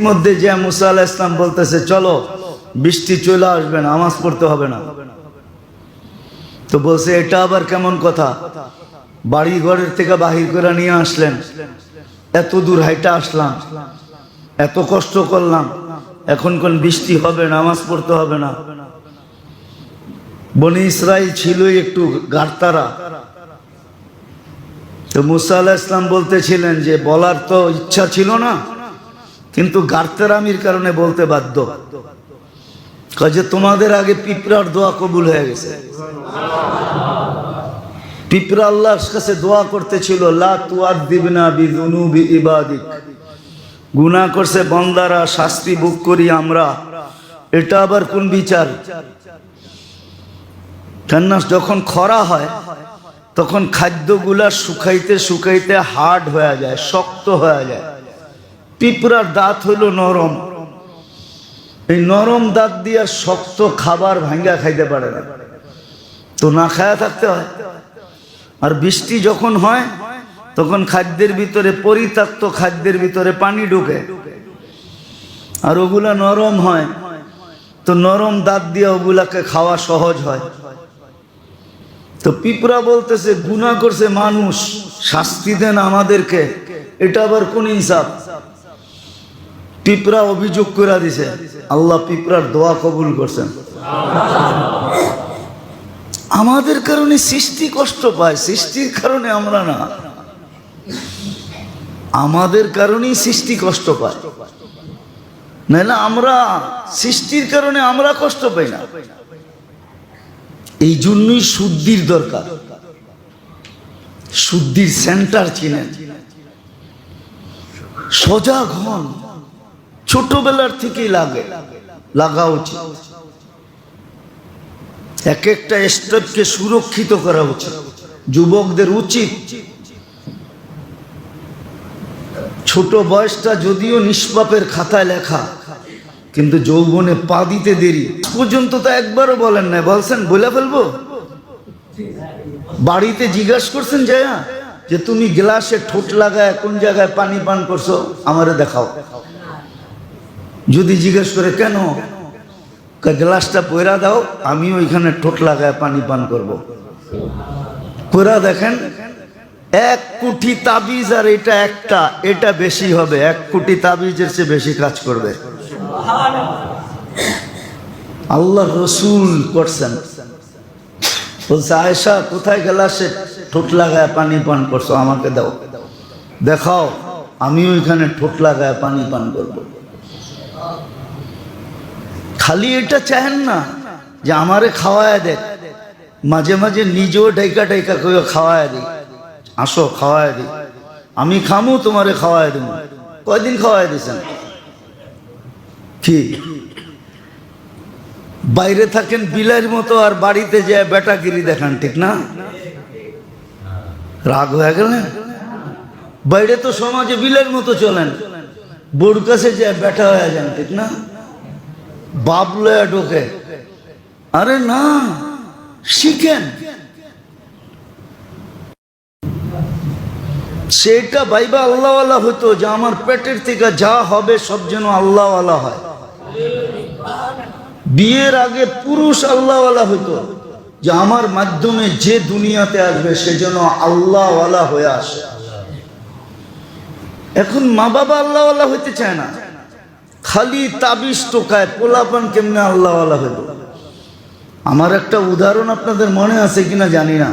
মধ্যে যে মুসা আলাইহিস সালাম বলতেছে চলো বৃষ্টি চলে আসবে, নামাজ পড়তে হবে না। তো বলছে এটা আবার কেমন কথা, বাড়ি ঘরের থেকে বাহির করে নিয়ে আসলেন, এত দূর হাইটা আসলাম, এত কষ্ট করলাম, এখন কোন বৃষ্টি হবে, নামাজ পড়তে হবে না? বনি ইসরাইল ছিল একটু গারতারা। তো মুসা আলাইহিস সালাম বলতেছিলেন যে বলার তো ইচ্ছা ছিল না, কিন্তু গারতারামির কারণে বলতে বাধ্য। কাজে তোমাদের আগে পিঁপড়ার দোয়া কবুল হয়ে গেছে। পিঁপড়া আল্লাহর কাছে দোয়া করতেছিল, লা তুআযিবনা বিযুনুবি ইবাদিক, গুনাহ করছে বান্দারা, শাস্তি ভোগ করি আমরা, এটা আবার কোন বিচার? কেননা যখন খরা হয় তখন খাদ্যগুলা শুকাইতে শুকাইতে হার্ড হয়ে যায়, শক্ত হয়ে যায়। পিঁপড়ার দাঁত হইল নরম, এই নরম দাঁত দিয়া শক্ত খাবার ভাঙ্গা খাইতে পারে না, তো না খায়া থাকতে হয়। আর বৃষ্টি যখন হয় তখন খাদ্যের ভিতরে, পরিত্যক্ত খাদ্যের ভিতরে পানি ঢুকে, আর ওগুলা নরম হয়, তো নরম দাঁত দিয়ে ওগুলাকে খাওয়া সহজ হয়। তো পিঁপড়া বলতেছে গুনাহ করছে মানুষ, শাস্তি দেন আমাদেরকে, এটা আবার কোন ইনসাফ? পিঁপড়া অভিযোগ করে দিছে, আল্লাহ পিঁপড়ার দোয়া কবুল করছেন। আমাদের কারণে সৃষ্টি কষ্ট পায়, সৃষ্টির কারণে আমরা না, আমাদের কারণেই সৃষ্টি কষ্ট পায়, নাহলে আমরা সৃষ্টির কারণে আমরা কষ্ট পাই না। এই জন্যই শুদ্ধির দরকার। শুদ্ধির সেন্টার চিনেন, সজাগ হন, ছোটবেলার থেকেই লাগা উচিত। এক একটা স্টেপকে সুরক্ষিত করা উচিত। যুবকদের উচিত, ছোট বয়সটা যদিও নিষ্পাপের খাতায় লেখা, কিন্তু যৌবনে পা দিতে দেরি। পর্যন্ত তো একবারও বলেন না, বলছেন বলে ফেলবো। বাড়িতে জিজ্ঞাসা করছেন যায়া যে তুমি গ্লাসে ঠোঁট লাগায় কোন জায়গায় পানি পান করছো, আমারে দেখাও। যদি জিজ্ঞেস করে কেন, গ্লাসটা পয়রা দাও, আমি ওইখানে ঠোঁট লাগায় পানি পান করব। পয়রা দেখেন, 1 কোটি তাবিজ আর এটা একটা, এটা বেশি হবে, 1 কোটি তাবিজের চেয়ে বেশি কাজ করবে। আল্লাহ রসুল করছেন, বলছে আয়েশা কোথায় গ্লাসে ঠোঁট লাগায় পানি পান করছো, আমাকে দাও, দেখাও, আমি ওইখানে ঠোঁট লাগায় পানি পান করব। খালি এটা চাহেন না যে আমারে খাওয়ায় দেখ, মাঝে মাঝে নিজেও ডাইকা ডাইকা করে খাওয়ায় দিই, আসো খাওয়ায় দিই, আমি খামু তোমারে খাওয়ায় দেব। কয়দিন খাওয়ায় দিয়েছেন? কি বাইরে থাকেন বিলাইয়ের মতো, আর বাড়িতে যায় বেটাগিরি দেখান, ঠিক না? রাগ হয়ে গেলেন? বাইরে তো সমাজে বিলাইয়ের মতো চলেন, বোর কাছে যায় বেটা হয়ে যান, ঠিক না? বাপ লয়া ঢোকে। আরে না, শিখেন। সেটা ভাইবা আল্লাহওয়ালা হতো, যে আমার পেটের থেকে যা হবে সব যেন আল্লাহওয়ালা হয়। বিয়ের আগে পুরুষ আল্লাহওয়ালা হতো, যে আমার মাধ্যমে যে দুনিয়াতে আসবে সে যেন আল্লাহওয়ালা হয়ে আসে। এখন মা বাবা আল্লাহওয়ালা হইতে চায় না, খালি তাবিজ টোকায়, পোলাপান কেমনে আল্লাহওয়ালা হইল। আমার একটা উদাহরণ আপনাদের মনে আছে কিনা জানি না,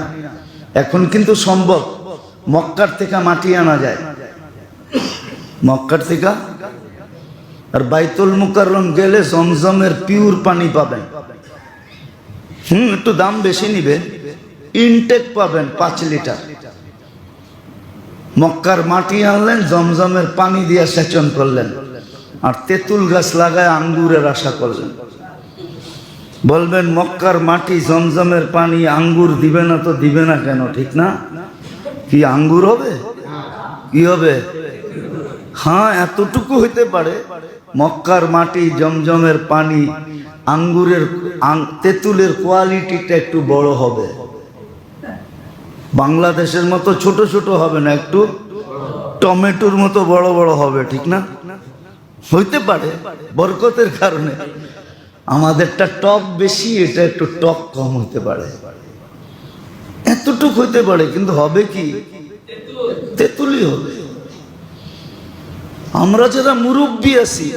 এখন কিন্তু সম্ভব। মক্কার থেকে মাটি আনা যায়, মক্কার থেকে, আর বাইতুল মুকাররম গেলে জমজমের পিওর পানি পাবেন। একটু দাম বেশি নিবে, ইনটেক পাবেন 5 লিটার। মক্কার মাটি আনলেন, জমজমের পানি দিয়ে সেচন করলেন, আর তেঁতুল গাছ লাগায় আঙ্গুরের আশা করলেন। বলবেন মক্কার মাটি, জমজমের পানি, আঙ্গুর দিবে না তো দিবে না কেন, ঠিক না? কি আঙ্গুর হবে? কি হবে? হ্যাঁ, এতটুকু হইতে পারে, মক্কার মাটি, জমজমের পানি, আঙ্গুরের, তেঁতুলের কোয়ালিটিটা একটু বড় হবে। বাংলাদেশের মতো ছোট ছোট হবে না, একটু টমেটোর মতো বড় বড় হবে, ঠিক না? হইতে পারে বরকতের কারণে আমাদেরটা টক বেশি, এটা একটু টক কম হইতে পারে, এতটুক হইতে পারে, কিন্তু হবে কি তেঁতুলি হবে। আমরা যারা মুরব্বী আছি,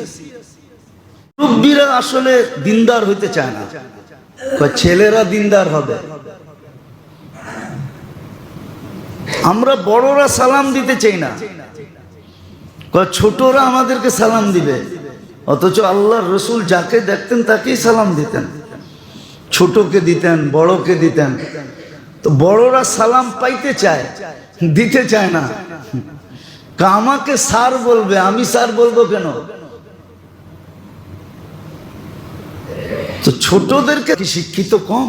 মুরব্বীরা আসলে দিনদার হইতে চায় না, ছেলেরা দিনদার হবে। আমরা বড়রা সালাম দিতে চাই না, ছোটরা আমাদেরকে সালাম দিবে, অথচ আল্লাহর রসুল যাকে দেখতেন তাকেই সালাম দিতেন, ছোটকে দিতেন, বড়কে দিতেন। তো বড়রা সালাম পাইতে চায়, দিতে চায় না। আমাকে স্যার বলবে, আমি স্যার বলবো কেন? তো ছোটদেরকে কি শিক্ষিত কম?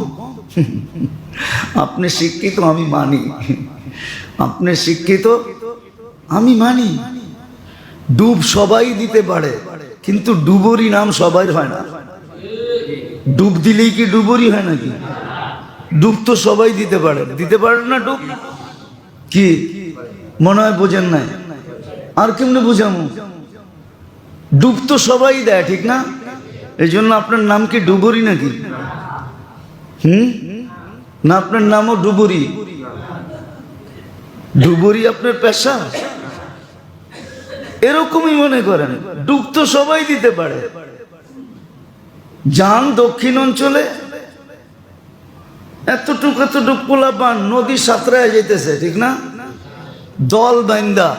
আপনি শিক্ষিত আমি মানি, আপনি শিক্ষিত আমি মানি। ডুব সবাই দিতে পারে, কিন্তু ডুবুরি নাম সবাই হয় না। ডুব দিলেই কি ডুবুরি হয় নাকি? ডুব তো সবাই দিতে পারে, দিতে পারে না ডুব? কি মনে হয় বোঝেন নাই? আর কেমনে বুঝামু? ডুব তো সবাই দেয়, ঠিক না? এই জন্য আপনার নাম কি ডুবুরি নাকি? না, আপনার নামও ডুবুরি? ডুবুরি আপনার পেশা? এরকমই মনে করেন, ডুব তো সবাই দিতে পারে। যান দক্ষিণ অঞ্চলে এতটুক পোলা পান নদী সাঁতরায় যেতেছে, ঠিক না? দল বাইন্দা,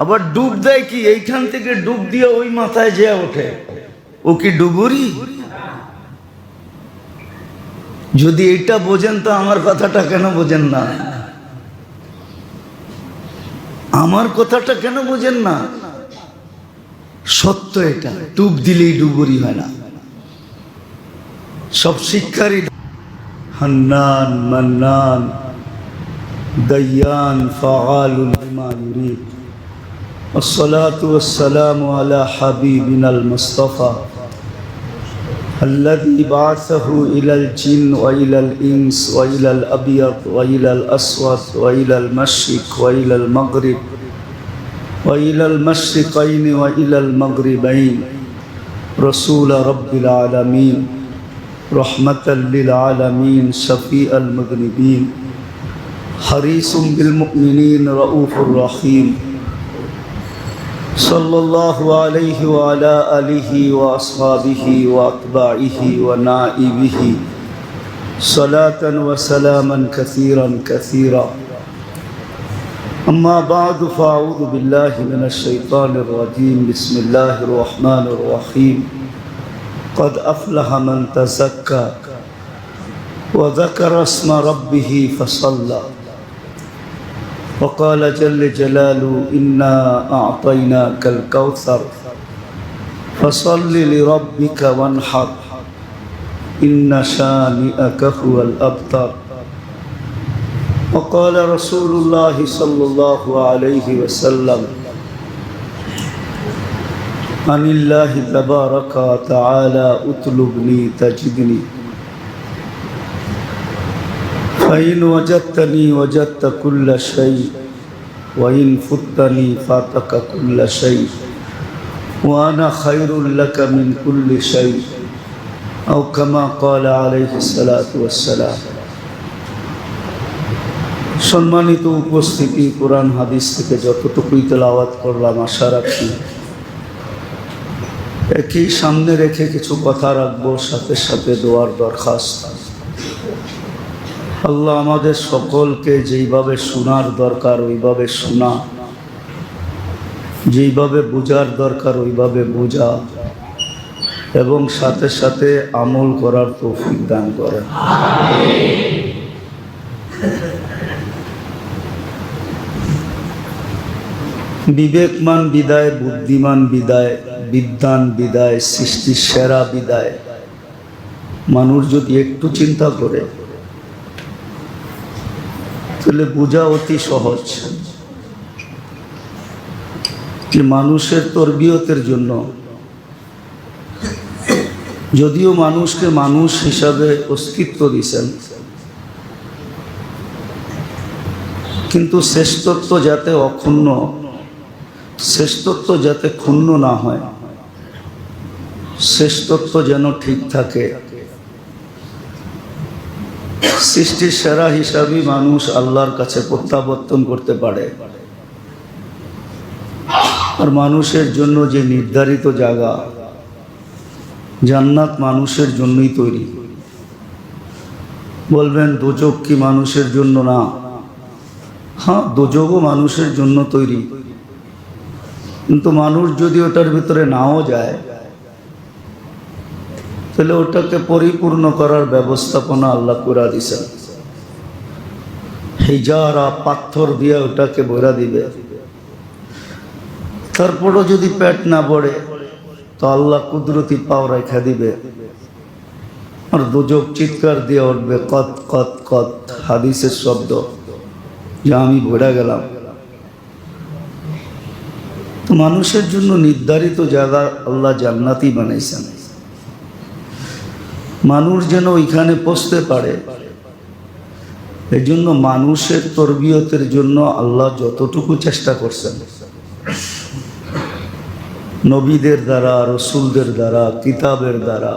আবার ডুব দেয় কি এইখান থেকে ডুব দিয়ে ওই মাথায় যে ওঠে, ও কি ডুবুরি? যদি এইটা বোঝেন তো আমার কথাটা কেন বোঝেন না? আমার কথাটা কেন বোঝেন না? সত্য এটা, ডুব দিলেই ডুবুরি হয় না। সব শিক্ষারই হান্নান মান্নান দায়ান ফাআলুন লিমা ইউরিদ। والصلاة والسلام على حبيبنا المصطفى الذي بعثه إلى الجن وإلى الإنس وإلى الأبيض وإلى الأسود وإلى المشرق وإلى المغرب وإلى المشرقين وإلى المغربين رسول رب العالمين رحمة للعالمين شفيع المذنبين حريص بالمؤمنين رؤوف رحيم صلى الله عليه وعلى آله وأصحابه وأتباعه ونائبه صلاة وسلاما كثيرا كثيرا. أما بعد فأعوذ بالله من الشيطان الرجيم. بسم الله الرحمن الرحيم. قد أفلح من تزكى وذكر اسم ربه فصلى وقال جل جلاله إنا أعطيناك الكوثر فصل لربك وانحر إن شانئك هو الأبتر. وقال رسول الله صلى الله عليه وسلم عن الله تبارك وتعالى اطلبني تجدني فإن وجدتني وجدت كل شيء وإن فتني فاتك كل شيء وأنا خير لك من كل شيء أو كما قال عليه الصلاة والسلام. সম্মানিত উপস্থিতি, কোরআন হাদিস থেকে যতটুকুই তেলাওয়াত করলাম আশা রাখি একই সামনে রেখে কিছু কথা রাখবো, সাথে সাথে দোয়ার দরখাস্ত। আল্লাহ আমাদের সকলকে যেইভাবে শোনার দরকার ওইভাবে শোনা, যেইভাবে বোঝার দরকার ওইভাবে বোঝা, এবং সাথে সাথে আমল করার তৌফিক দান করেন। বিবেকমান বিদায়, বুদ্ধিমান বিদায়, বিদ্বান বিদায়, সৃষ্টির সেরা বিদায়। মানুষ যদি একটু চিন্তা করে তাহলে বোঝা অতি সহজ যে মানুষের তরবিয়তের জন্য, যদিও মানুষকে মানুষ হিসাবে অস্তিত্ব দিয়েছেন, কিন্তু শ্রেষ্ঠত্ব যাতে অক্ষুণ্ণ, শ্রেষ্ঠত্ব যাতে ক্ষুণ্ণ না হয়, শ্রেষ্ঠত্ব যেন ঠিক থাকে। সৃষ্টির সেরা হিসাবে মানুষ আল্লাহর কাছে প্রত্যাবর্তন করতে পারে। আর মানুষের জন্য যে নির্ধারিত জায়গা জান্নাত মানুষের জন্যই তৈরি। বলবেন দোজক কি মানুষের জন্য না? হ্যাঁ, দোজকও মানুষের জন্য তৈরি, কিন্তু মানুষ যদি ওটার ভিতরে নাও যায় তাহলে ওটাকে পরিপূর্ণ করার ব্যবস্থাপনা আল্লাহ করে দিয়েছেন। হিজারা পাথর দিয়ে ওটাকে ভরা দিবে। তারপরও যদি পেট না ভরে তো আল্লাহ কুদরতি পাও রেখা দিবে, আর দোজক চিৎকার দিয়ে উঠবে কত কত কত, হাদিসের শব্দ যে আমি ভরা গেলাম। তো মানুষের জন্য নির্ধারিত জায়গা আল্লাহ জান্নাতই বানাইছেন, মানুষ যেন ওইখানে পৌঁছতে পারে। এই জন্য মানুষের তরবিয়তের জন্য আল্লাহ যতটুকু চেষ্টা করছেন, নবীদের দ্বারা, রসুলদের দ্বারা, কিতাবের দ্বারা,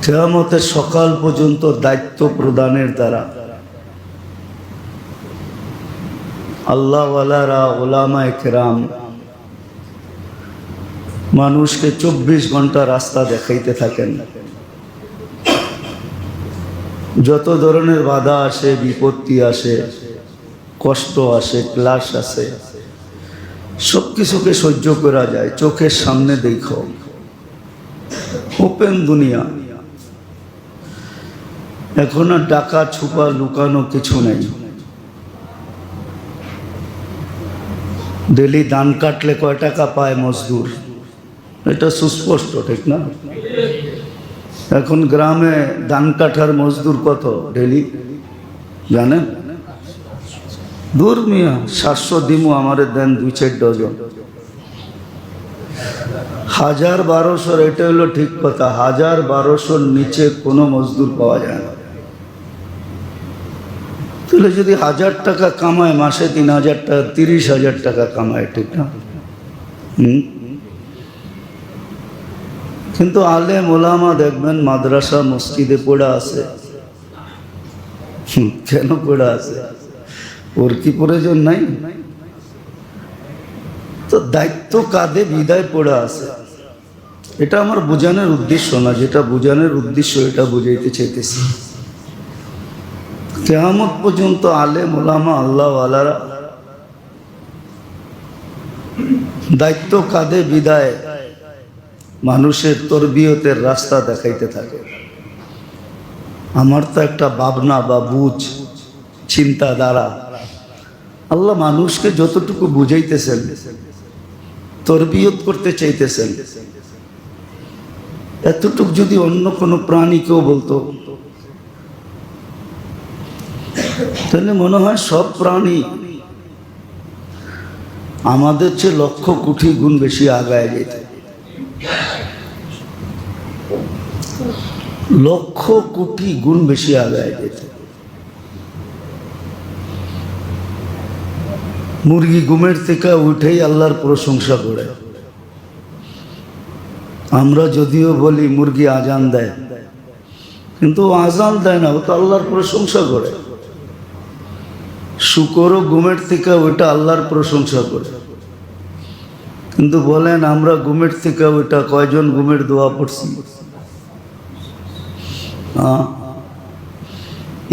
কিয়ামতের সকাল পর্যন্ত দায়িত্ব প্রদানের দ্বারা আল্লাহওয়ালারা, ওলামায়ে কেরাম মানুষকে 24 ঘন্টা রাস্তা দেখাইতে থাকেন। যত ধরনের বাধা আসে, বিপত্তি আসে, কষ্ট আসে, ক্লাস আসে, সব কিছুকে সহ্য করা যায়। চোখের সামনে দেখো, ওপেন দুনিয়া। এখন আর ডাকা ছুপা লুকানো কিছু নেই। ডেলি ধান কাটলে কয় টাকা পায় মজদুর, এটা সুস্পষ্ট, ঠিক না? এখন গ্রামে ধান কাটার মজদুর কত ডেলি জানেন? দূর মিয়া, 700 দিমু আমারে দেন 2-4 ডজন। 1000-1200, এটা হলো ঠিক কথা। 1000-1200 নিচে কোনো মজদুর পাওয়া যায় না। তাহলে যদি 1000 টাকা কামায় মাসে, 3000 টাকা, 30,000 টাকা কামায়, ঠিক না? কিন্তু আলেম ওলামা দেখবেন মাদ্রাসা মসজিদে পড়া আছে। কেন পড়া আছে? ওর কি প্রয়োজন নাই? তো দায়িত্ব কাঁধে বিদায় পড়া আছে। এটা আমার বোঝানোর উদ্দেশ্য না, যেটা বোঝানোর উদ্দেশ্য এটা বুঝাইতে চাইতেছি। কিয়ামত পর্যন্ত আলেম ওলামা আল্লাহওয়ালারা দায়িত্ব কাঁধে বিদায় মানুষের তরবিয়তের রাস্তা দেখাইতে থাকে। আমার তো একটা ভাবনা বা বুঝ, চিন্তাধারা, আল্লাহ মানুষকে যতটুকু বুঝাইতেছেন, তরবিয়ত করতে চাইতেছেন, এতটুকু যদি অন্য কোনো প্রাণীকেও বলতো তাহলে মনে হয় সব প্রাণী আমাদের চেয়ে 1,00,000 কোটি গুণ বেশি আগায় যেত। 1,00,000 কোটি গুণ বেশি আগায় যেত। মুরগি ঘুমের থেকে উঠেই আল্লাহর প্রশংসা করে। আমরা যদিও বলি মুরগি আজান দেয়, কিন্তু আজান দেয় না, ও তো আল্লাহর প্রশংসা করে। শুকরও ঘুমের থেকে ওইটা আল্লাহর প্রশংসা করে। কিন্তু বলেন আমরা ঘুমের থেকে ওইটা কয়জন ঘুমের দোয়া পড়ছি?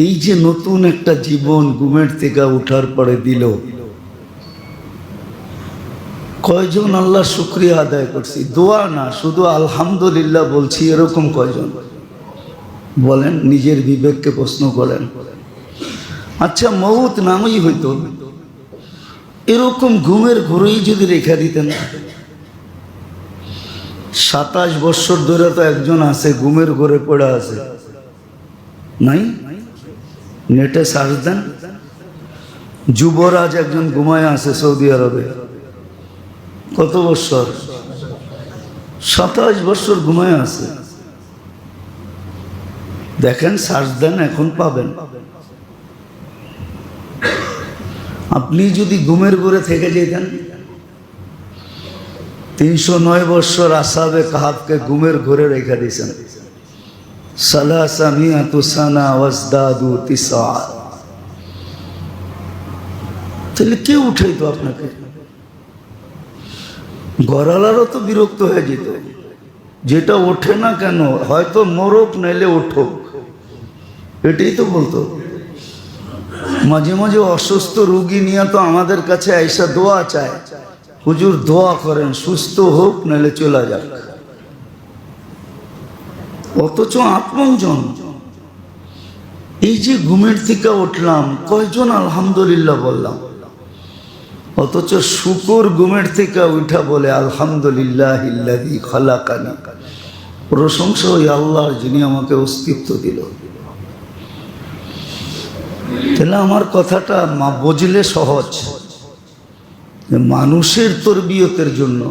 এই যে নতুন একটা জীবন ঘুমের থেকে উঠার পরে দিল, কয়জন আল্লাহ শুকরিয়া আদায় করছি? দোয়া না, শুধু আলহামদুলিল্লাহ বলছি, এরকম কয়জন বলেন? নিজের বিবেককে প্রশ্ন করেন। আচ্ছা, মউত নামই হইতো, এরকম ঘুমের ঘোরেই যদি রেখা দিতেন। 27 বছর ধরে তো একজন আছে ঘুমের ঘোরে পড়ে আছে, নাই? নেটে সার্চ দেন, যুবরাজ একজন ঘুমায় আছে সৌদি আরবে। কত বছর? 27 বছর ঘুমায় আছে। দেখেন, সার্চ দেন, এখন পাবেন। আপনি যদি ঘুমের ঘরে থেকে যেতেন 309 বছর আসহাবে কাহাফকে ঘুমের ঘরে রেখে দিয়েছেন। সালাসামিয়াতু সানা ওয়াজদাদু তিসআ। তাহলে কে উঠাইতো আপনাকে? ঘরালারও তো বিরক্ত হয়ে যেত, যেটা ওঠে না কেন, হয়তো মরক নাইলে ওঠো, এটাই তো বলতো। মাঝে মাঝে অসুস্থ রোগী নিয়ে তো আমাদের কাছে আইসা দোয়া চায়, হুজুর দোয়া করেন সুস্থ হোক নাইলে চলে যাক। অথচ আপনজন এই যে ঘুমের থেকে উঠলাম, কয়জন আলহামদুলিল্লাহ বললাম? অথচ শুকর ঘুমের থেকে উঠা বলে আলহামদুলিল্লাহিল্লাযী খালাকানি, প্রশংসা ওই আল্লাহর যিনি আমাকে অস্তিত্ব দিল। তাহলে আমার কথাটা বুঝলে সহজ, মানুষের তরবিয়তের জন্য,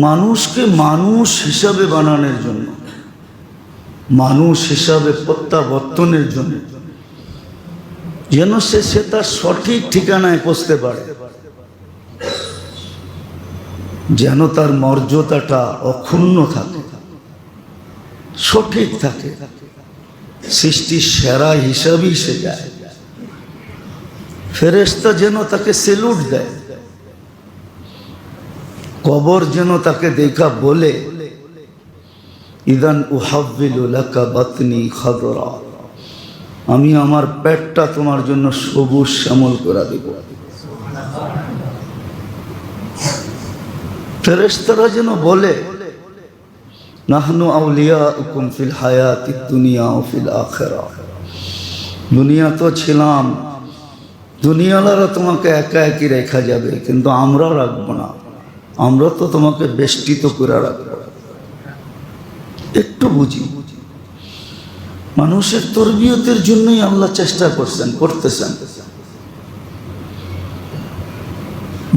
মানুষকে মানুষ হিসাবে বানানোর জন্য, মানুষ হিসাবে প্রত্যাবর্তনের জন্য, যেন সে তার সঠিক ঠিকানায় পৌঁছতে পারে, যেন তার মর্যাদাটা অক্ষুণ্ণ থাকে, সঠিক থাকে, সৃষ্টির সেরা হিসাবেই সে যায়। ফেরেশতা যেন তাকে সেলুট দেয়, কবর যেন তাকে দেখা বলে ইদান উহাব্বিলু লাকা বাতনি খাদরা, আমি আমার পেটটা তোমার জন্য সবুজ শ্যামল করে দেব। ফেরেশতারা যেন বলে নাহনু আউলিয়াউকুম ফিল হায়াতিদ দুনিয়া ও ফিল আখিরাহ, দুনিয়া তো ছিলাম, দুনিয়ালারা তোমাকে একা একই রেখা যাবে, কিন্তু আমরা রাখবো না, আমরা তো তোমাকে বেষ্টিত করে রাখবো। একটু বুঝি, মানুষের তরবিয়তের জন্যই আল্লাহ চেষ্টা করতেছেন।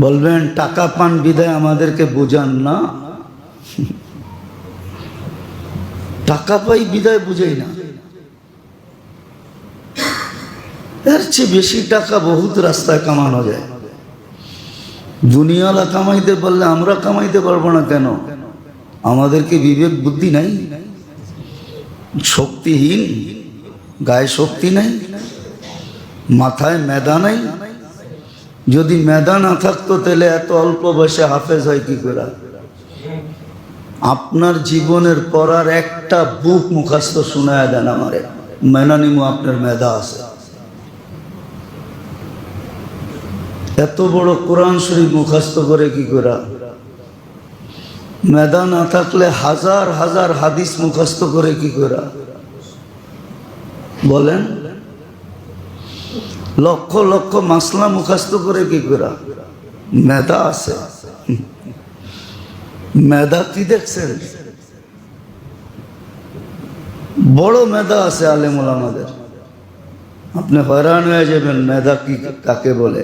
বলবেন টাকা পান বিদায় আমাদেরকে বোঝান না, টাকা পাই বিদায় বুঝাই না, এর চেয়ে বেশি টাকা বহুত রাস্তায় কামানো যায়। দুনিয়ালা কামাইতে পারলে আমরা কামাইতে পারবো না কেন? আমাদেরকে বিবেক বুদ্ধি নাই, শক্তিহীন, গায়ে শক্তি নাই, মাথায় মেধা নাই। যদি মেধা না থাকতো তাহলে এত অল্প বয়সে হাফেজ হয় কি করে? আপনার জীবনের পড়ার একটা বুক মুখস্থ শোনায় দেন আমারে, মেনা নিমু আপনার মেধা আছে। এত বড় কোরআন শরীফ মুখস্থ করে কি করে? মেধা না থাকলে হাজার হাজার হাদিস মুখস্থ করে কি করে? বলেন, লক্ষ লক্ষ মাসলা মুখস্থ করে কি করে? মেধা আছে। মেধা কি দেখছেন? বড় মেধা আছে আলেম ওলামাদের, আপনি হয়রান হয়ে যাবেন মেধা কি কাকে বলে।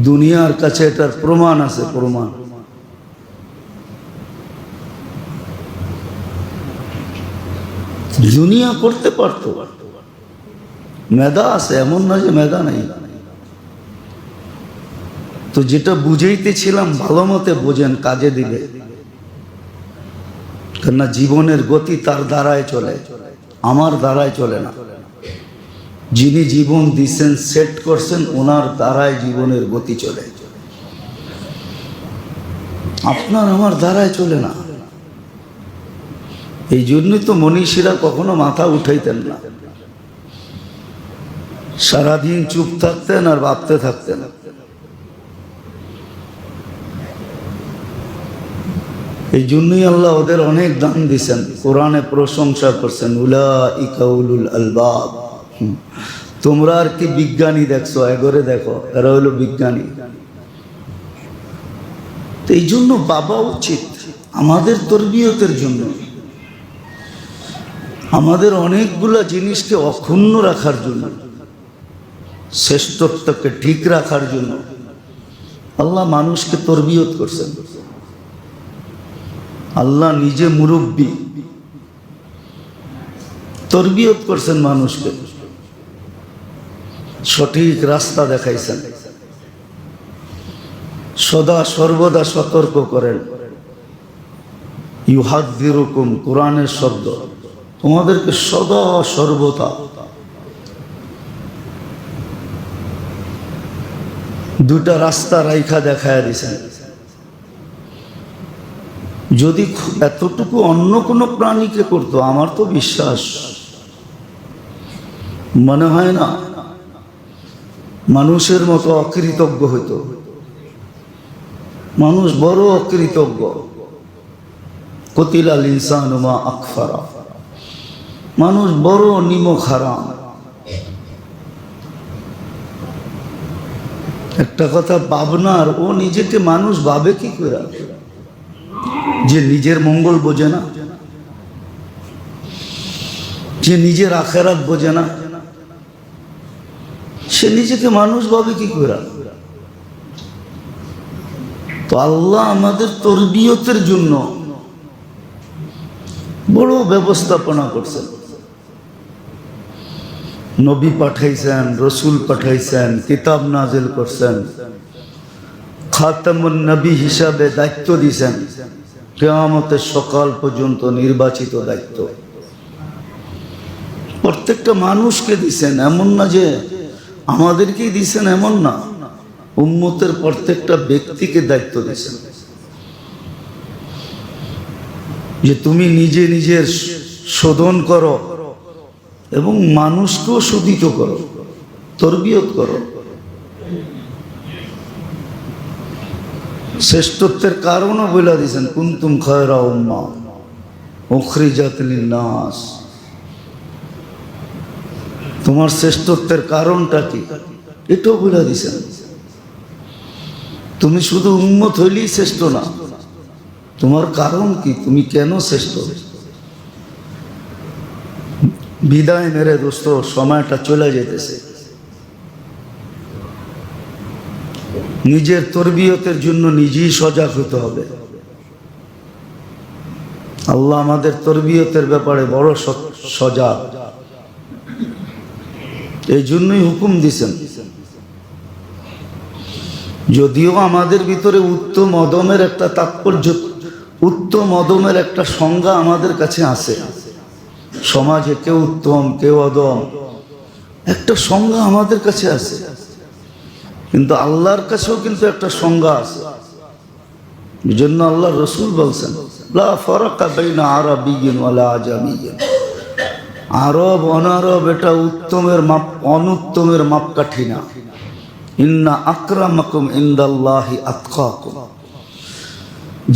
দুনিয়ার কাছে এটার প্রমাণ আছে, প্রমাণ। দুনিয়া করতে পারতো, মেধা আছে, এমন না যে মেধা নাই। তো যেটা বুঝাইতেছিলাম ভালো মতে বোঝেন, কাজে দিবে। কেননা জীবনের গতি তার দ্বারায় চলে, আমার দ্বারায় চলে না। যিনি জীবন দিচ্ছেন, সেট করছেন, ওনার দ্বারায় জীবনের গতি চলে, আপনার আমার দ্বারায় চলে না। এই জন্যই তো মনীষীরা কখনো মাথা উঠাইতেন না, সারাদিন চুপ থাকতেন আর ভাবতে থাকতেন। এই জন্যই আল্লাহ ওদের অনেক দান দিছেন, কোরআনে প্রশংসা করছেন, উলাইকা উলুল আলবাব। তোমরা আর কি বিজ্ঞানী দেখছো, এগরে দেখো, এরা হলো বিজ্ঞানী। তো এই জন্য বাবা উচিত আমাদের তরবিয়তের জন্য, আমাদের অনেকগুলা জিনিসকে অক্ষুণ্ণ রাখার জন্য, শ্রেষ্ঠত্বকে ঠিক রাখার জন্য আল্লাহ মানুষকে তরবিয়ত করছেন। আল্লাহ নিজে মুরব্বী, তরবিয়ত করছেন মানুষকে, সঠিক রাস্তা দেখাইছেন, সদা সর্বদা সতর্ক করেন। ইউহাযযিরুকুম, কোরআনের শব্দ, তোমাদেরকে সদা সর্বদা দুটা রাস্তা রাইখা দেখায় দিছেন। যদি এতটুকু অন্য কোনো প্রাণীকে করতো, আমার তো বিশ্বাস মনে হয় না মানুষের মতো অকৃতজ্ঞ হইতো। মানুষ বড় অকৃতজ্ঞ। কতিলাল ইনসানু মা আকফারা, মানুষ বড় নিমক হারাম। একটা কথা ভাবনার, ও নিজেকে মানুষ ভাবে কি করে যে নিজের মঙ্গল বোঝে না, যে নিজের আখেরাত বোঝে না, সে নিজেকে মানুষ ভাবে কি করে? তো আল্লাহ আমাদের তরবিয়তের জন্য বড় ব্যবস্থাপনা করছেন। নবী পাঠাইছেন, রসুল পাঠাইছেন, কিতাব নাজিল করছেন, খাতামুন নবী হিসাবে দায়িত্ব দিয়েছেন, কিয়ামতের সকাল পর্যন্ত নির্বাচিত দায়িত্ব প্রত্যেকটা মানুষকে দিছেন। এমন না যে আমাদেরকেই দিছেন, এমন না, উম্মতের প্রত্যেকটা ব্যক্তিকে দায়িত্ব দিছেন যে তুমি নিজে নিজের শোধন করো এবং মানুষকেও শোধিত করো, তরবিয়ত করো। শ্রেষ্ঠত্বের কারণও বলে দিয়েছেন, কুনতুম খায়রা উম্মাহ উখরিজাত লিন-নাস। তোমার শ্রেষ্ঠত্বের কারণটা কি, এটাও বলে দিয়েছেন। তুমি শুধু উম্মত হইলেই শ্রেষ্ঠ না, তোমার কারণ কি, তুমি কেন শ্রেষ্ঠ। বিদায় মেরে দোস্ত, সময়টা চলে যেতেছে। নিজের তরবিয়তের জন্য নিজেই সজাগ হতে হবে। আল্লাহ আমাদের তরবিয়তের ব্যাপারে বড় সজাগ, এই জন্যই হুকুম দিছেন। যদিও আমাদের ভিতরে উত্তম অদমের একটা তাৎপর্য, উত্তম অদমের একটা সংজ্ঞা আমাদের কাছে আছে। সমাজে কেউ উত্তম কেউ অদম, একটা সংজ্ঞা আমাদের কাছে আছে, কিন্তু আল্লাহর কাছেও কিন্তু একটা সংজ্ঞা আছে। এই জন্য আল্লাহ রসুল বলছেন, লা ফারাকা বাইনা আরাবিয়্যিন ওয়ালা আজামিয়্যিন। আরব অনারব এটা উত্তমের মাপ অনুত্তমের মাপকাঠি না। ইন্না আকরামাকুম ইনদাল্লাহি আতকাকুম।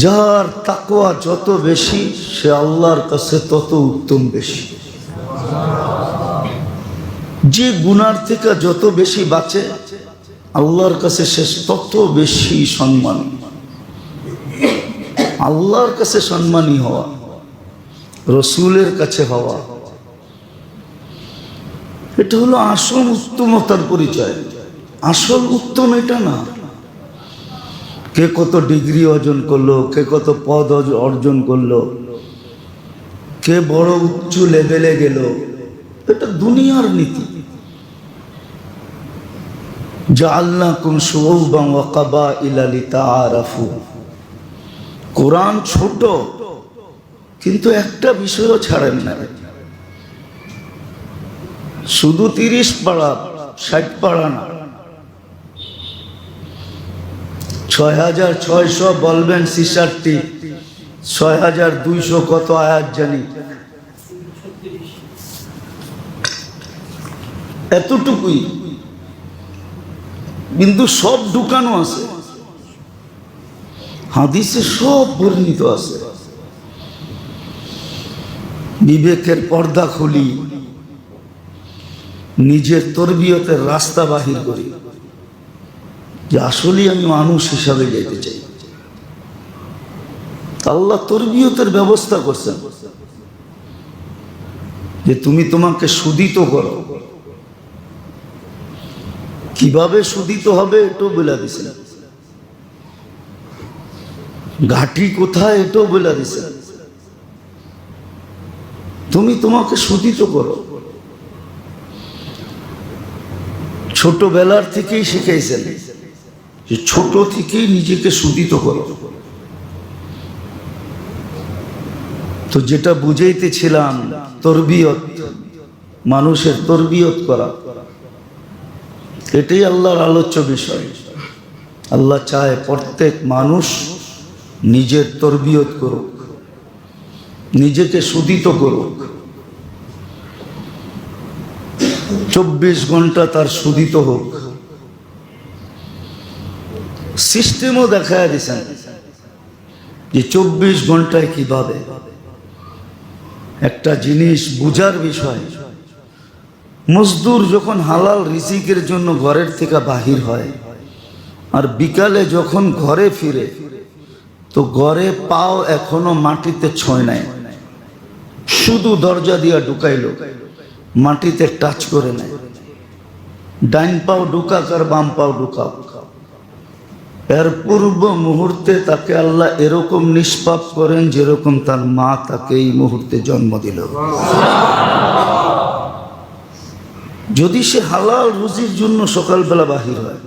যার তাকওয়া যত বেশি, সে আল্লাহর কাছে তত উত্তম বেশি। যে গুনার থেকে যত বেশি বাঁচে, আল্লাহর কাছে সে তত বেশি সম্মানী। আল্লাহর কাছে সম্মানী হওয়া, রসুলের কাছে হওয়া, এটা হলো আসল উত্তমতার পরিচয়। আসল উত্তম এটা না কে কত ডিগ্রি অর্জন করলো, কে কত পদ অর্জন করলো, কে বড় উচ্চ লেভেলে গেল, এটা দুনিয়ার নীতি। জাআলনাকুম শুউবান ওয়া কাবাইলা লিতাআরাফু। কোরআন ছোট, কিন্তু একটা বিষয়ও ছাড়েন না। শুধু 30 পারা 60 পারা না, 6600 বলবেন 66, 6200 কত আয়াত জানি, এতটুকুই, কিন্তু সব ঢুকানো আছে হাদিসে, সব বর্ণিত আছে। বিবেকের পর্দা খুলি, নিজের তরবিয়তের রাস্তা বাহির করি যে আসলে আমি মানুষ হিসাবে যেতে চাই। আল্লাহ তরবিয়তের ব্যবস্থা করছেন যে তুমি তোমাকে শুধিত করো। কিভাবে শুধিত হবে এটাও বলে দিছেন, ঘাটি কোথায় এটাও বলে দিছেন। তুমি তোমাকে শুধিত করো। ছোটবেলার থেকেই শিখাইছেন যে ছোট থেকেই নিজেকে শুদ্ধিত করো। তো যেটা বুঝাইতেছিলাম, তরবিয়ত, মানুষের তরবিয়ত করা, এটাই আল্লাহর আলোচ্য বিষয়। আল্লাহ চায় প্রত্যেক মানুষ নিজের তরবিয়ত করুক, নিজেকে শুদ্ধিত করুক, 24 ঘন্টা তার শুদ্ধিত হোক। সিস্টেমও দেখায় দিয়েছেন যে 24 ঘন্টায় কিভাবে। একটা জিনিস বুঝার বিষয়, মজদুর যখন হালাল রিজিকের জন্য ঘরের থেকে বাহির হয় আর বিকালে যখন ঘরে ফিরে, তো ঘরে পাও এখনো মাটিতে ছয় নাই, শুধু দরজা দিয়া ঢুকাইলো, মাটিতে টাচ করে নেয়। ডাইন পাও ঢুকাক আর বাম পাও ঢুকাক, এর পূর্ব মুহূর্তে তাকে আল্লাহ এরকম নিষ্পাপ করেন যেরকম তার মা তাকে এই মুহূর্তে জন্ম দিল। যদি সে হালাল রুজির জন্য সকালবেলা বাহির হয়,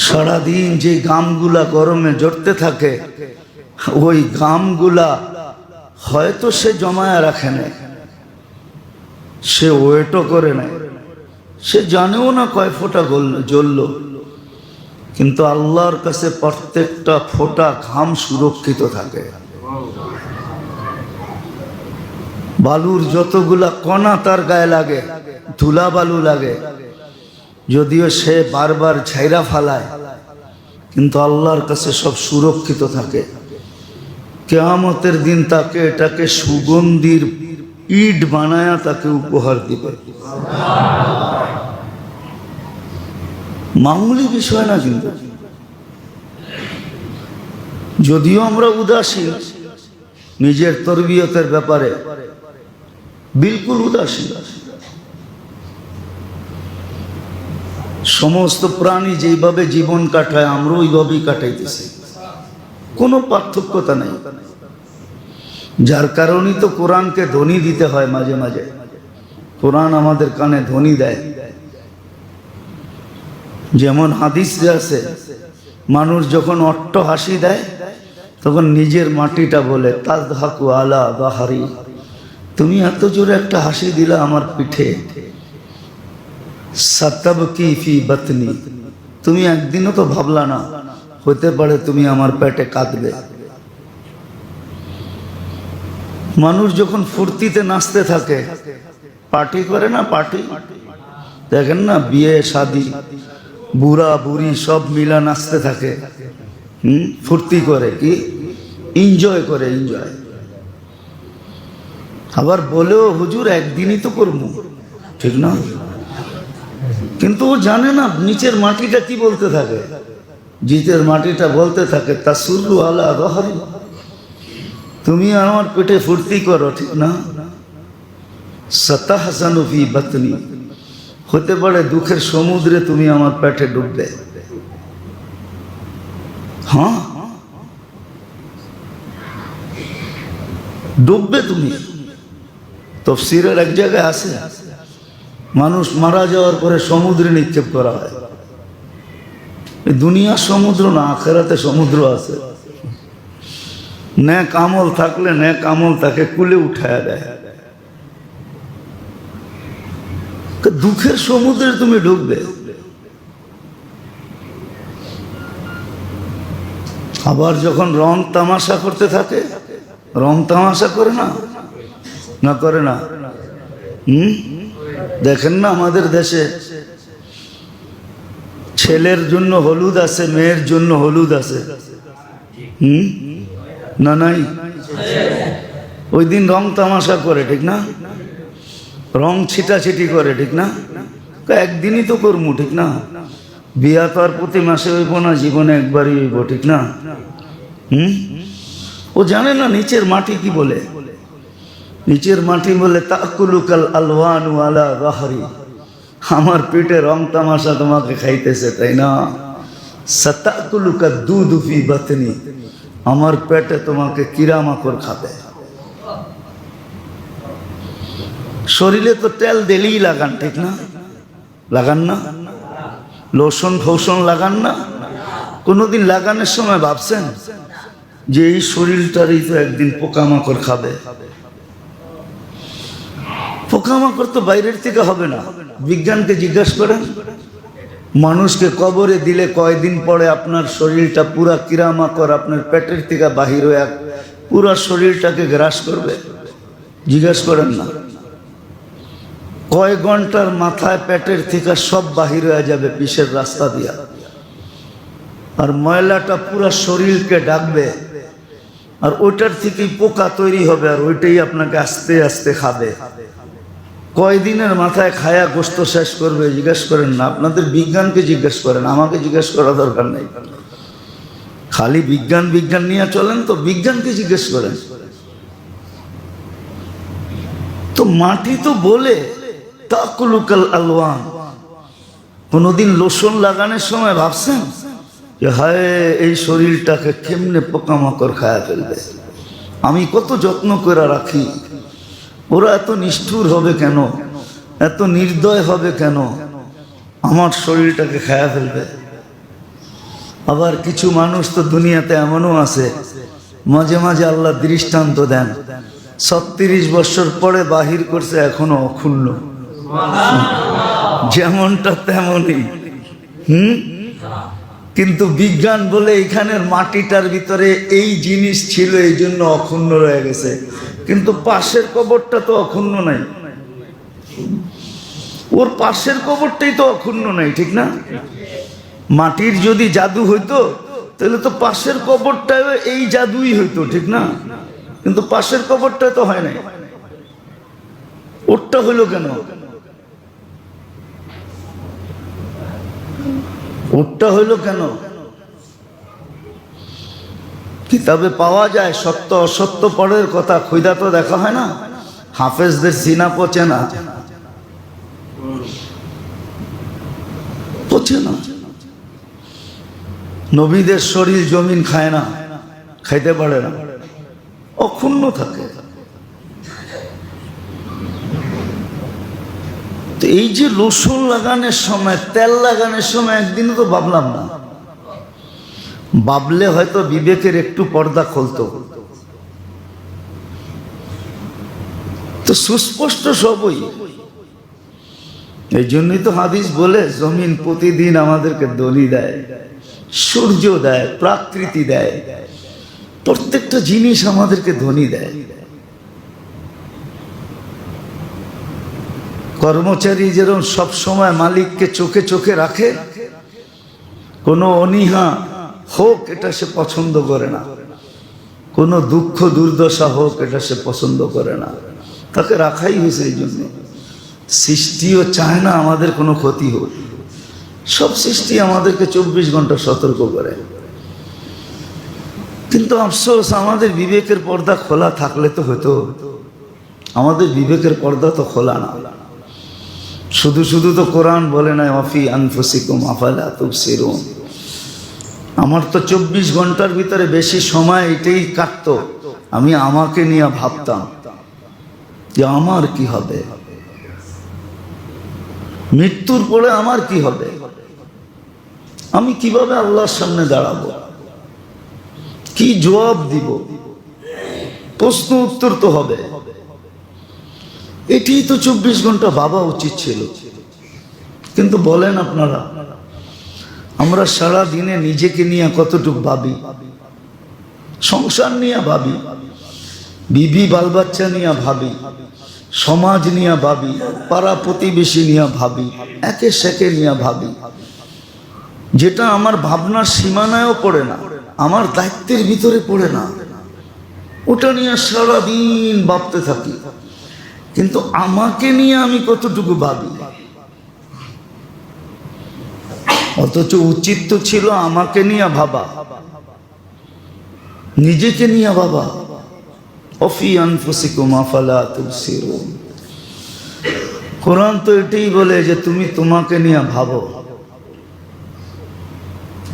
সারাদিন যে ঘামগুলা গরমে জড়তে থাকে, ওই ঘামগুলা হয়তো সে জমায়া রাখে না, সে ওয়েটও করে নাই, সে জানেও না কয় ফোঁটা জ্বলল, কিন্তু আল্লাহর কাছে প্রত্যেকটা ফোঁটা ঘাম সুরক্ষিত থাকে। বালুর যতগুলা কণা তার গায়ে লাগে, ধুলা বালু লাগে, যদিও সে বারবার ঝাইরা ফালায়, কিন্তু আল্লাহর কাছে সব সুরক্ষিত থাকে। কিয়ামতের দিন তাকে এটাকে সুগন্ধির ইট বানায়া তাকে উপহার দিবে। মামুলি বিষয় না কিন্তু। যদিও আমরা উদাসীন নিজের তরবিয়তের ব্যাপারে, বিলকুল উদাসীন। সমস্ত প্রাণী যেইভাবে জীবন কাটায় আমরা ওইভাবেই কাটাইতেছি, কোনো পার্থক্যতা নেই। যার কারণেই তো কোরআনকে ধ্বনি দিতে হয় মাঝে মাঝে। কোরআন আমাদের কানে ধ্বনি দেয়। যেমন হাদিসে আছে, মানুষ যখন অট্ট হাসি দেয় তখন নিজের মাটিটা বলে, তাযহাকু আলা বাহারি, তুমি এত জোরে একটা হাসি দিলা আমার পিঠে, সাতাবকি ফি বাতনি, তুমি একদিনও তো ভাবলা না হতে পারে তুমি আমার পেটে কাঁদবে। মানুষ যখন ফুর্তিতে নাচতে থাকে, পার্টি করে না, পার্টি দেখেন না, বিয়ে শাদী, বুড়া বুড়ি সব মিলা নাচতে থাকে, ফুর্তি করে, কি এনজয় করে, এনজয়। আবার বলেও হুজুর একদিনই তো করবো, ঠিক না? কিন্তু ও জানে না নিচের মাটিটা কি বলতে থাকে। জিতের মাটিটা বলতে থাকে, তাসুরু আলা বাহারি, তুমি আমার পেটে ফুর্তি করো, ঠিক না? সাতাহসানু ফি বাতনি, হতে পারে দুঃখের সমুদ্রে তুমি আমার পেটে ডুববে। হ্যাঁ, ডুববে তুমি। তাফসীরের এক জায়গায় আছে, মানুষ মারা যাওয়ার পরে সমুদ্রে নিক্ষেপ করা হয়। দুনিয়ার সমুদ্র না, আখিরাতে সমুদ্র আছে। নেক আমল থাকলে নেক আমল তাকে কুলে উঠায় দেয়। দুঃখের সমুদ্রে তুমি ডুববে। আবার যখন রং তামাশা করতে থাকে, রং তামাশা করে না, না করে না? দেখেন না আমাদের দেশে ছেলের জন্য হলুদ আছে, মেয়ের জন্য হলুদ আছে, না নাই? ওই দিন রং তামাশা করে, ঠিক না? রং ছিটাছিটি করে, ঠিক না? একদিনই তো করমু, ঠিক না? বিয়া তো আর প্রতি মাসে হইব না, জীবনে একবারই হইব, ঠিক না? ও জানে না নিচের মাটি কি বলে। নিচের মাটি বলে, তাকুলুকাল আলওয়ানু আলা বাহরি, আমার পেটে রং তামাশা তোমাকে খাইতেছে, তাই না? সাতাকুলুকা দুধু ফি বাতনি, আমার পেটে তোমাকে কিরামাকড় খাবে। শরীরে তো তেল দিলেই লাগান, ঠিক না? লাগান না? লোশন ফৌশন লাগান না? কোনোদিন লাগানোর সময় ভাবছেন যে এই শরীরটারই তো একদিন পোকামাকড় খাবে? পোকামাকড় তো বাইরের থেকে হবে না। বিজ্ঞানকে জিজ্ঞাসা করেন, মানুষকে কবরে দিলে কয়দিন পরে আপনার শরীরটা পুরা কিরামাকড় আপনার পেটের থেকে বাহির হয়ে পুরা শরীরটাকে গ্রাস করবে? জিজ্ঞাসা করেন না। কয় ঘন্টার মাথায় পেটের থেকে সব বাহির হয়ে যাবে পিসের রাস্তা দিয়া, আর ময়লাটা পুরা শরীরকে ডাকবে, আর ওইটার থেকেই পোকা তৈরি হবে, আর ওইটাই আপনাকে আস্তে আস্তে খাবে। কয়দিনের মাথায় খায়া গোস্ত শেষ করবে? জিজ্ঞেস করেন না। আপনাদের বিজ্ঞানকে জিজ্ঞেস করেন, আমাকে জিজ্ঞেস করা দরকার নেই। খালি বিজ্ঞান বিজ্ঞান নিয়ে চলেন তো, বিজ্ঞানকে জিজ্ঞেস করেন। তো মাটি তো বলে তাকুলুকাল আলওয়ান। কোনোদিন লোশন লাগানোর সময় ভাবছেন যে হায় এই শরীরটাকে কেমনে পোকামাকড় খায়া ফেলবে? আমি কত যত্ন করে রাখি, ওরা এত নিষ্ঠুর হবে কেন, এত নির্দয় হবে কেন, আমার শরীরটাকে খায়া ফেলবে? আবার কিছু মানুষ তো দুনিয়াতে এমনও আছে, মাঝে মাঝে আল্লাহ দৃষ্টান্ত দেন, 36 বছর পরে বাহির করছে এখনো অক্ষুণ্ণ, যেমনটা তেমনই। কিন্তু বিজ্ঞান বলে এখানের মাটিটার ভিতরে এই জিনিস ছিল, এই জন্য অক্ষুণ্ণ রয়ে গেছে। কিন্তু পাশের কবরটা তো অক্ষুণ্ণ নাই, ওর পাশের কবরটাই তো অক্ষুণ্ণ নাই, ঠিক না? মাটির যদি জাদু হইতো তাহলে তো পাশের কবরটাও এই জাদুই হইতো, ঠিক না? কিন্তু পাশের কবরটা তো হয় নাই, ওরটা হইলো কেন? ওরটা হইলো কেন? কিতাবে পাওয়া যায় সত্য অসত্য পরের কথা, খুদা তো দেখা হয় না। হাফেজদের সিনা পচে না, পচে না। নবীদের শরীর জমিন খায় না, খাইতে পারে না, অক্ষুণ্ণ থাকে। তো এই যে লোশন লাগানোর সময়, তেল লাগানোর সময় একদিনও তো ভাবলাম না। ভাবলে হয়তো বিবেকের একটু পর্দা খুলতো। তো সুস্পষ্ট সবই। এই জন্যই তো হাদিস বলে জমিন প্রতিদিন আমাদেরকে দলি দেয়, সূর্য দেয়, প্রকৃতি দেয়, প্রত্যেকটা জিনিস আমাদেরকে ধ্বনি দেয়। কর্মচারী যেরকম সব সময় মালিককে চোখে চোখে রাখে, কোনো অনীহা হোক এটা সে পছন্দ করে না, কোনো দুঃখ দুর্দশা হোক এটা সে পছন্দ করে না, তাকে রাখাই হয়েছে। এই জন্য সৃষ্টিও চায় না আমাদের কোনো ক্ষতি হোক। সব সৃষ্টি আমাদেরকে 24 ঘন্টা সতর্ক করে। কিন্তু আফসোস, আমাদের বিবেকের পর্দা খোলা থাকলে তো হতো। আমাদের বিবেকের পর্দা তো খোলা না। শুধু শুধু তো কোরআন বলে নাই ওয়াফি আনফুসিকুম আফালা তুবসিরুন। আমার তো 24 ঘন্টার ভিতরে বেশি সময় এটাই কাটতো, আমি আমাকে নিয়ে ভাবতাম যে আমার কি হবে, মৃত্যুর পরে আমার কি হবে, আমি কিভাবে আল্লাহর সামনে দাঁড়াবো, কি জবাব দিব, প্রশ্ন উত্তর তো হবে। এটি তো 24 ঘন্টা ভাবা উচিত ছিল। কিন্তু বলেন আপনারা, আমরা সারা দিনে নিজেকে নিয়ে কতটুকু ভাবি? সংসার নিয়ে ভাবি, বিবি বাল বাচ্চা নিয়ে ভাবি, সমাজ নিয়ে ভাবি, পাড়া প্রতিবেশী নিয়ে ভাবি, একে সেকে নিয়ে ভাবি। যেটা আমার ভাবনার সীমানায়ও পড়ে না, আমার দায়িত্বের ভিতরে পড়ে না, ওটা নিয়ে সারাদিন ভাবতে থাকি। কিন্তু আমাকে নিয়ে আমি কতটুকু ভাবি? অথচ উচিত তো ছিল আমাকে নিয়ে ভাবা, নিজেকে নিয়ে ভাবা। অফি আনফুসিকুম আফালা তুবসিরুন। কোরআন তো এটাই বলে যে তুমি তোমাকে নিয়ে ভাবো,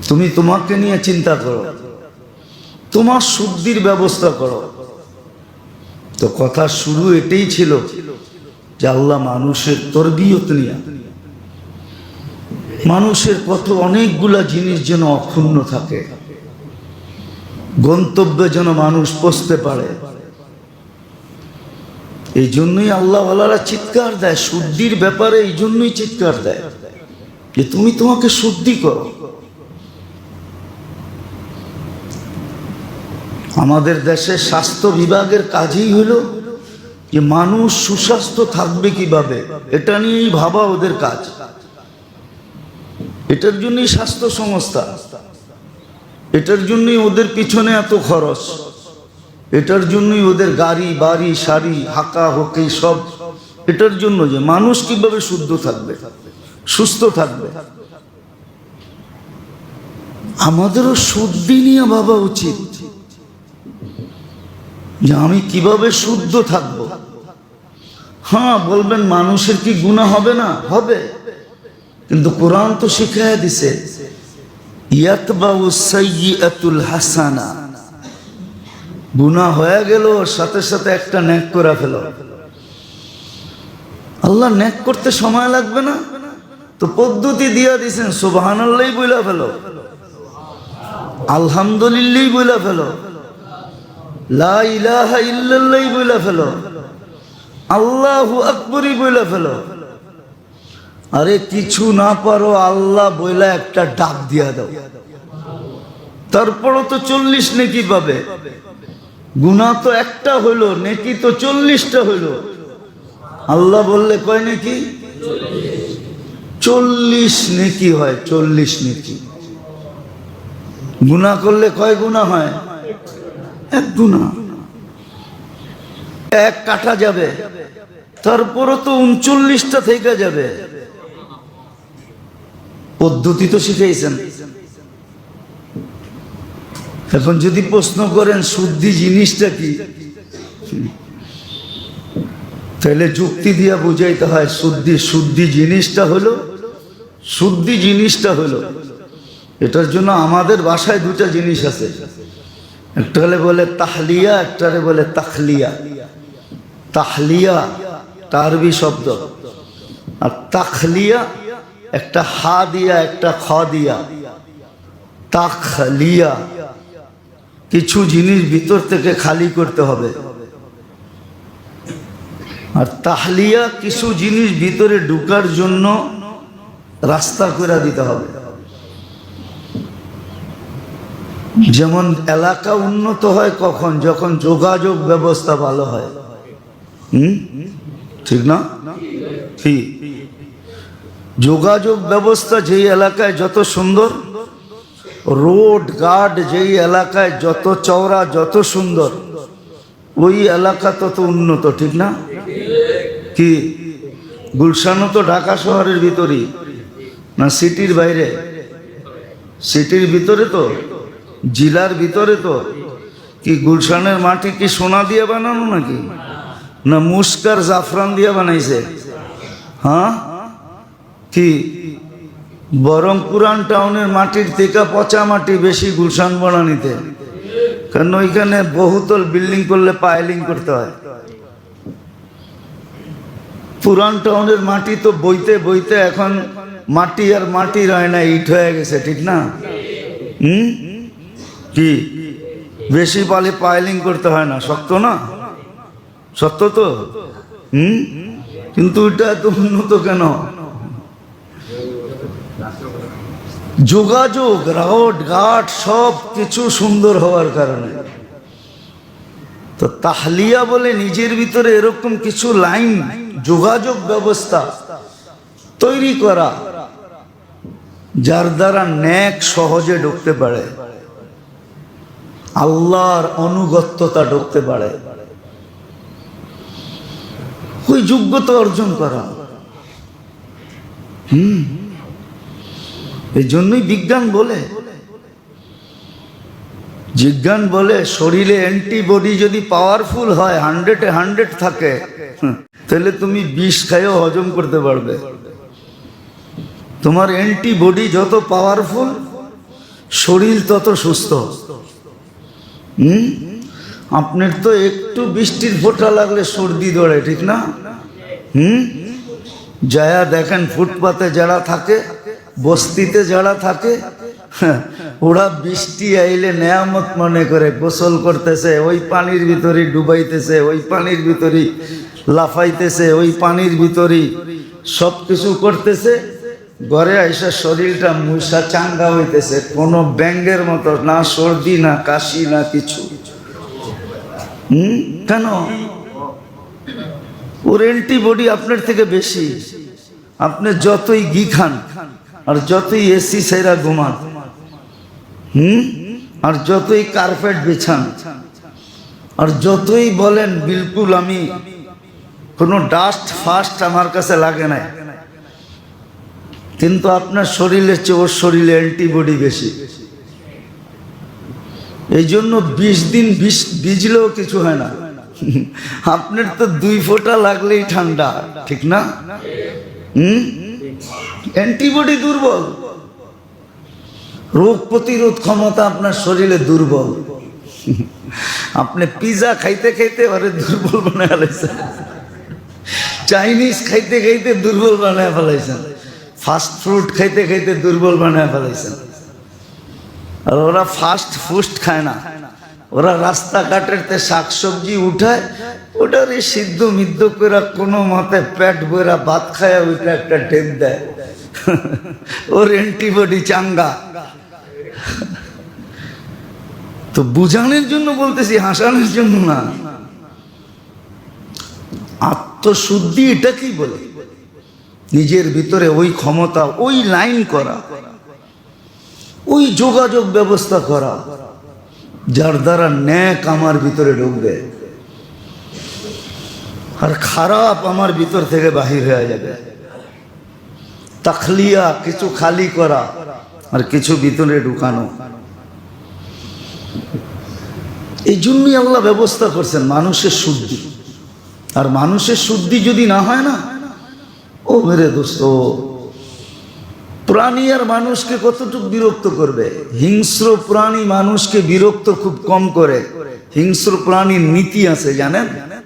তুমি তোমাকে নিয়ে চিন্তা করো, তোমার শুদ্ধির ব্যবস্থা করো। তো কথা শুরু এটাই ছিল যে আল্লাহ মানুষের তরবিয়ত নিয়ে, মানুষের কত অনেকগুলা জিনিস যেন অক্ষুণ্ণ থাকে, গন্তব্যে যেন মানুষ পৌঁছতে পারে। এই জন্যই আল্লাহওয়ালারা চিৎকার দেয় শুদ্ধির ব্যাপারে, এই জন্যই চিৎকার দেয় যে তুমি তোমাকে শুদ্ধি করো। আমাদের দেশে স্বাস্থ্য বিভাগের কাজই হলো যে মানুষ সুস্বাস্থ্য থাকবে কিভাবে, এটা নিয়েই ভাবা ওদের কাজ। এটার জন্যই স্বাস্থ্য সংস্থা, এটার জন্যই ওদের পিছনে এত খরচ, এটার জন্যই ওদের গাড়ি বাড়ি শাড়ি হাঁকা হকি সব, এটার জন্য যে মানুষ কিভাবে শুদ্ধ থাকবে, সুস্থ থাকবে। আমাদেরও শুদ্ধি নিয়ে ভাবা উচিত যে আমি কিভাবে শুদ্ধ থাকবো। হ্যাঁ বলবেন মানুষের কি গুনাহ হবে না? হবে, কিন্তু কোরআন তো শিখাইয়া দিছে ইয়াতবাউ সাইয়্যাতুল হাসানা, গুনাহ হয়ে গেল সাথে সাথে একটা নেক করে ফেলো। আল্লাহ নেক করতে সময় লাগবে না তো পদ্ধতি দিয়া দিছেন, সুবহানাল্লাহ বইলা ফেলো, আলহামদুলিল্লাহ বইলা ফেলো, লা ইলাহা ইল্লাল্লাহ বইলা ফেলো, আল্লাহু আকবরই বইলা ফেলো। আরে কিছু না পারো আল্লাহ বইলা একটা ডাক দিয়া দাও, তারপরও তো 40 নেকি পাবে। গুনাহ তো একটা হইলো, নেকি তো 40টা হইলো। আল্লাহ বললে কয় নেকি? 40 নেকি হয়, 40 নেকি। গুনাহ করলে কয় গুনাহ হয়? এক গুনাহ, এক কাটা যাবে, তারপরও তো 39টা থেকে যাবে। পদ্ধতি তো শিখাইছেন। এখন যদি প্রশ্ন করেন শুদ্ধি জিনিসটা কি, তাহলে যুক্তি দিয়া বুঝাইতে হয় শুদ্ধি জিনিসটা হলো, শুদ্ধি জিনিসটা হলো, এটার জন্য আমাদের ভাষায় দুটা জিনিস আছে, একটা হলে বলে তাহলিয়া, একটা বলে তাখলিয়া। তাহলিয়া আরবি শব্দ, আর তাখলিয়া একটা হা দিয়া একটা খ দিয়া। তাখলিয়া কিছু জিনিস ভিতর থেকে খালি করতে হবে, আর তাহলিয়া কিছু জিনিস ভিতরে ঢুকার জন্য রাস্তা করে দিতে হবে। যেমন এলাকা উন্নত হয় কখন? যখন যোগাযোগ ব্যবস্থা ভালো হয়। ঠিক না? ঠিক। যোগাযোগ ব্যবস্থা যেই এলাকায় যত সুন্দর, রোড ঘাট যেই এলাকায় যত চওড়া যত সুন্দর, ওই এলাকা তত উন্নত। ঠিক না? কি গুলশানও তো ঢাকা শহরের ভিতরেই না, সিটির বাইরে? সিটির ভিতরে তো, জেলার ভিতরে তো। কি গুলশানের মাটি কি সোনা দিয়ে বানানো নাকি, না মুস্কার জাফরান দিয়ে বানাইছে? হ্যাঁ, কি বরং পুরান টাউনের মাটির থেকে পচা মাটি বেশি গুলশান বানানিতে, কারণ ওইখানে বহুতল বিল্ডিং করলে পাইলিং করতে হয়। পুরান টাউনের মাটি তো বইতে বইতে এখন মাটি আর মাটি রয় না, ইট হয়ে গেছে। ঠিক না? কি বেশি পালে পাইলিং করতে হয় না, সত্য না? সত্য তো। কিন্তু এটা এত উন্নত কেন? যোগাযোগ, রোড ঘাট সব কিছু সুন্দর হওয়ার কারণে। তো তাহলিয়া বলে নিজের ভিতরে এরকম কিছু লাইন, যোগাযোগ ব্যবস্থা তৈরি করা, যার দ্বারা নেক সহজে ঢুকতে পারে, আল্লাহর অনুগত্যতা ঢুকতে পারে, ওই যোগ্যতা অর্জন করা। এই জন্যই বিজ্ঞান বলে শরীরে অ্যান্টিবডি যদি পাওয়ারফুল হয়, 100-এ 100 থাকে, তাহলে তুমি বিষ খাইও হজম করতে পারবে। তোমার অ্যান্টিবডি যত পাওয়ারফুল, শরীর তত সুস্থ। আপনার তো একটু বৃষ্টির ফোঁটা লাগলে সর্দি ধরে। ঠিক না? যায়া দেখেন ফুটপাতে যারা থাকে, বস্তিতে যারা থাকে ওরা বৃষ্টি আইলে নেয়ামত মনে করে গোসল করতেছে, ওই পানির ভিতরে ডুবাইতেছে, ওই পানির ভিতরে লাফাইতেছে, ওই পানির ভিতরে সব কিছু করতেছে। ঘরে আইসা শরীরটা মুসা চাঙ্গা হইতেছে, কোনো ব্যাঙ্গের মতো, না সর্দি না কাশি না কিছু। কেন? ওর অ্যান্টিবডি আপনার থেকে বেশি। আপনি যতই ঘি খান আর যতই এসি সেরা ঘুমান, আর যতই কার্পেট বিছান আর যতই বলেন বিলকুল আমি কোনো ডাস্ট ফাস্ট আমার কাছে লাগে না, কিন্তু আপনার শরীরের চেয়ে ওর শরীরে অ্যান্টিবডি বেশি। এই জন্য 20 দিন ভিজলেও কিছু হয় না। আপনার তো 2 ফোঁটা লাগলেই ঠান্ডা, ঠিক না? অ্যান্টিবডি দুর্বল, রোগ প্রতিরোধ ক্ষমতা আপনার শরীরে দুর্বল। আপনি পিজা খাইতে খাইতে ওরে দুর্বল বানায় ফেলাইছেন, চাইনিজ খাইতে খাইতে দুর্বল বানায় ফেলাইছেন, ফাস্ট ফুড খাইতে খাইতে দুর্বল বানায় ফেলাইছেন। আর ওরা ফাস্ট ফুড খায় না, ওরা রাস্তাঘাটের শাকসবজি উঠায়, ওটারে সিদ্ধ মিদ্ধ করে কোনো মতে পেট বইরা ভাত খায়, ওইটা একটা টেপ দেয়, ওর অ্যান্টিবডি চাঙ্গা। তো বুঝানোর জন্য বলতেছি, হাসানোর জন্য না। আত্মশুদ্ধি এটা কি বলে? নিজের ভিতরে ওই ক্ষমতা, ওই লাইন করা, ওই যোগাযোগ ব্যবস্থা করা যার দ্বারা ন্যাক আমার ভিতরে ঢুকবে আর খারাপ আমার ভিতর থেকে বাহির হয়ে যাবে। তাখলিয়া, কিছু খালি করা আর কিছু ভিতরে ঢুকানো। এই জন্যই আল্লাহ ব্যবস্থা করছেন মানুষের শুদ্ধি। আর মানুষের শুদ্ধি যদি না হয় না, ও মেরে দোস্ত, প্রাণী আর মানুষকে কতটুকু বিরক্ত করবে? হিংস্র প্রাণী মানুষকে বিরক্ত খুব কম করে। হিংস্র প্রাণীর নীতি আছে জানেন?